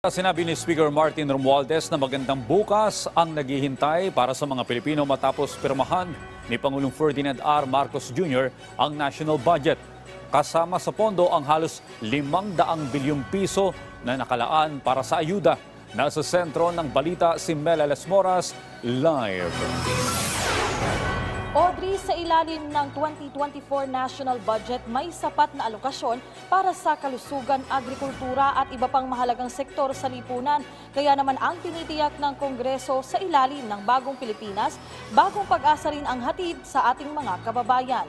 Sinabi ni Speaker Martin Romualdez na magandang bukas ang naghihintay para sa mga Pilipino matapos pirmahan ni Pangulong Ferdinand R. Marcos Jr. ang national budget. Kasama sa pondo ang halos 500 bilyong piso na nakalaan para sa ayuda. Nasa sentro ng balita si Mela Lesmoras, live. Audrey, sa ilalim ng 2024 national budget, may sapat na alokasyon para sa kalusugan, agrikultura at iba pang mahalagang sektor sa lipunan. Kaya naman ang tinitiyak ng Kongreso sa ilalim ng Bagong Pilipinas, bagong pag-asa rin ang hatid sa ating mga kababayan.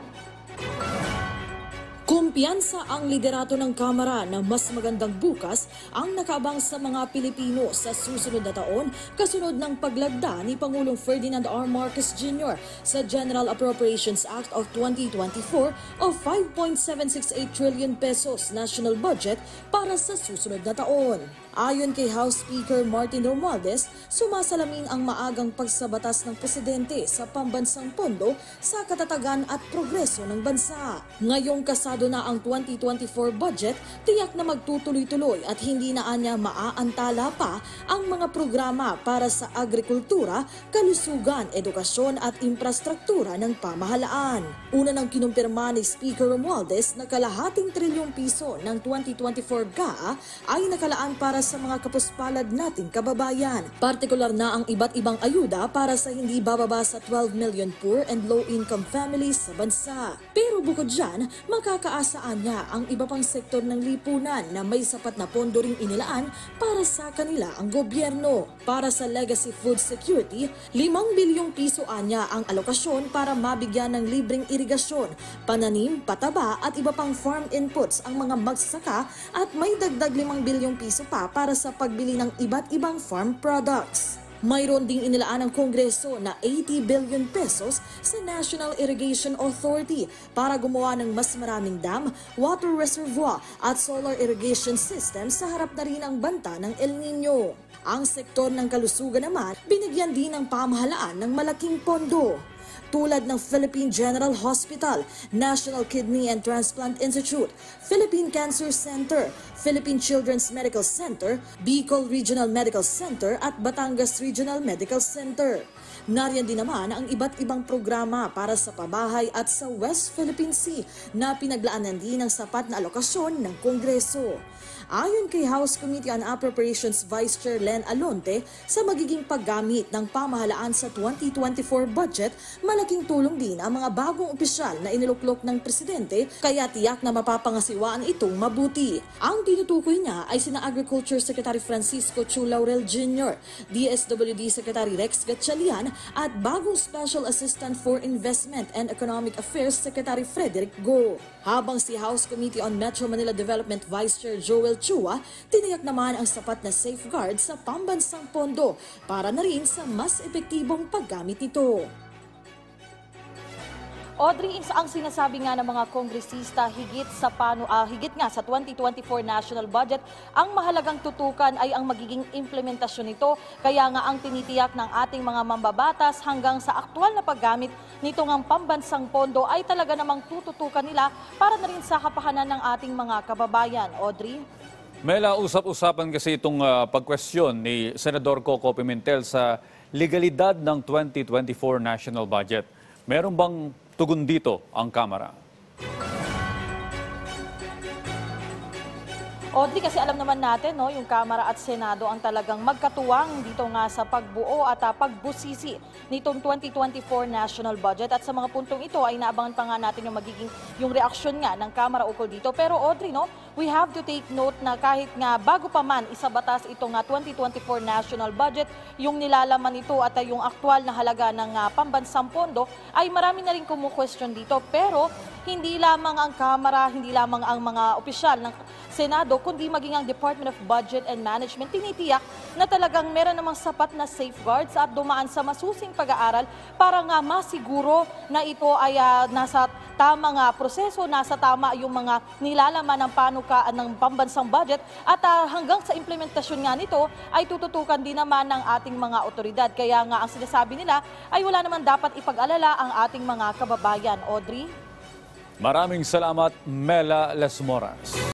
Kumpiyansa ang liderato ng Kamara na mas magandang bukas ang nakaabang sa mga Pilipino sa susunod na taon kasunod ng paglagda ni Pangulong Ferdinand R. Marcos Jr. sa General Appropriations Act of 2024 o 5.768 trillion pesos national budget para sa susunod na taon. Ayon kay House Speaker Martin Romualdez, sumasalamin ang maagang pagsabatas ng presidente sa pambansang pondo sa katatagan at progreso ng bansa. Ngayong kasado na ang 2024 budget, tiyak na magtutuloy-tuloy at hindi na anya maaantala pa ang mga programa para sa agrikultura, kalusugan, edukasyon at infrastruktura ng pamahalaan. Una nang kinumpirma ni Speaker Romualdez na kalahating trilyong piso ng 2024 GAA ay nakalaan para sa mga kapuspalad nating kababayan. Partikular na ang iba't ibang ayuda para sa hindi bababa sa 12 million poor and low-income families sa bansa. Pero bukod dyan, makakaasaan niya ang iba pang sektor ng lipunan na may sapat na pondo ring inilaan para sa kanila ang gobyerno. Para sa legacy food security, 5 bilyong piso anya ang alokasyon para mabigyan ng libreng irigasyon, pananim, pataba at iba pang farm inputs ang mga magsasaka at may dagdag 5 bilyong piso pa para sa pagbili ng iba't ibang farm products. Mayroon ding inilaan ng Kongreso na 80 billion pesos sa National Irrigation Authority para gumawa ng mas maraming dam, water reservoir at solar irrigation system sa harap na rin ang banta ng El Nino. Ang sektor ng kalusugan naman, binigyan din ng pamahalaan ng malaking pondo, tulad ng Philippine General Hospital, National Kidney and Transplant Institute, Philippine Cancer Center, Philippine Children's Medical Center, Bicol Regional Medical Center at Batangas Regional Medical Center. Nariyan din naman ang iba't ibang programa para sa pabahay at sa West Philippine Sea na pinaglaanan din ng sapat na alokasyon ng Kongreso. Ayon kay House Committee on Appropriations Vice Chair Len Alonte, sa magiging paggamit ng pamahalaan sa 2024 budget, malaking tulong din ang mga bagong opisyal na iniluklok ng presidente kaya tiyak na mapapangasiwaan itong mabuti. Ang tinutukoy niya ay sina Agriculture Secretary Francisco Chu Laurel Jr., DSWD Secretary Rex Gatchalian at bagong Special Assistant for Investment and Economic Affairs Secretary Frederick Go. Habang si House Committee on Metro Manila Development Vice Chair Joel Chua, tiniyak naman ang sapat na safeguard sa pambansang pondo para na rin sa mas epektibong paggamit nito. Audrey, ang sinasabi nga ng mga kongresista higit nga sa 2024 national budget, ang mahalagang tutukan ay ang magiging implementasyon nito. Kaya nga ang tinitiyak ng ating mga mambabatas hanggang sa aktual na paggamit nito ngang pambansang pondo ay talaga namang tututukan nila para na rin sa kapahanan ng ating mga kababayan. Audrey? Mela, usap-usapan kasi itong pagkwestiyon ni Senador Coco Pimentel sa legalidad ng 2024 national budget. Meron bang tugon dito ang Kamara? Audrey, kasi alam naman natin, no, yung Kamara at Senado ang talagang magkatuwang dito nga sa pagbuo at pagbusisi nitong 2024 national budget. At sa mga puntong ito ay naabangan pa nga natin yung reaksyon nga ng Kamara ukol dito. Pero Audrey, no, we have to take note na kahit nga bago pa man isabatas itong 2024 national budget, yung nilalaman nito at yung aktual na halaga ng pambansang pondo ay marami na rin kumu-question dito. Pero hindi lamang ang Kamara, hindi lamang ang mga opisyal ng Senado, kundi maging ang Department of Budget and Management, tinitiyak na talagang meron namang sapat na safeguards at dumaan sa masusing pag-aaral para nga masiguro na ito ay nasa tamang proseso, nasa tama yung mga nilalaman ng panukaan ng pambansang budget at hanggang sa implementasyon nga nito ay tututukan din naman ng ating mga otoridad. Kaya nga ang sinasabi nila ay wala naman dapat ipag-alala ang ating mga kababayan. Audrey? Maraming salamat, Mela Lesmoras.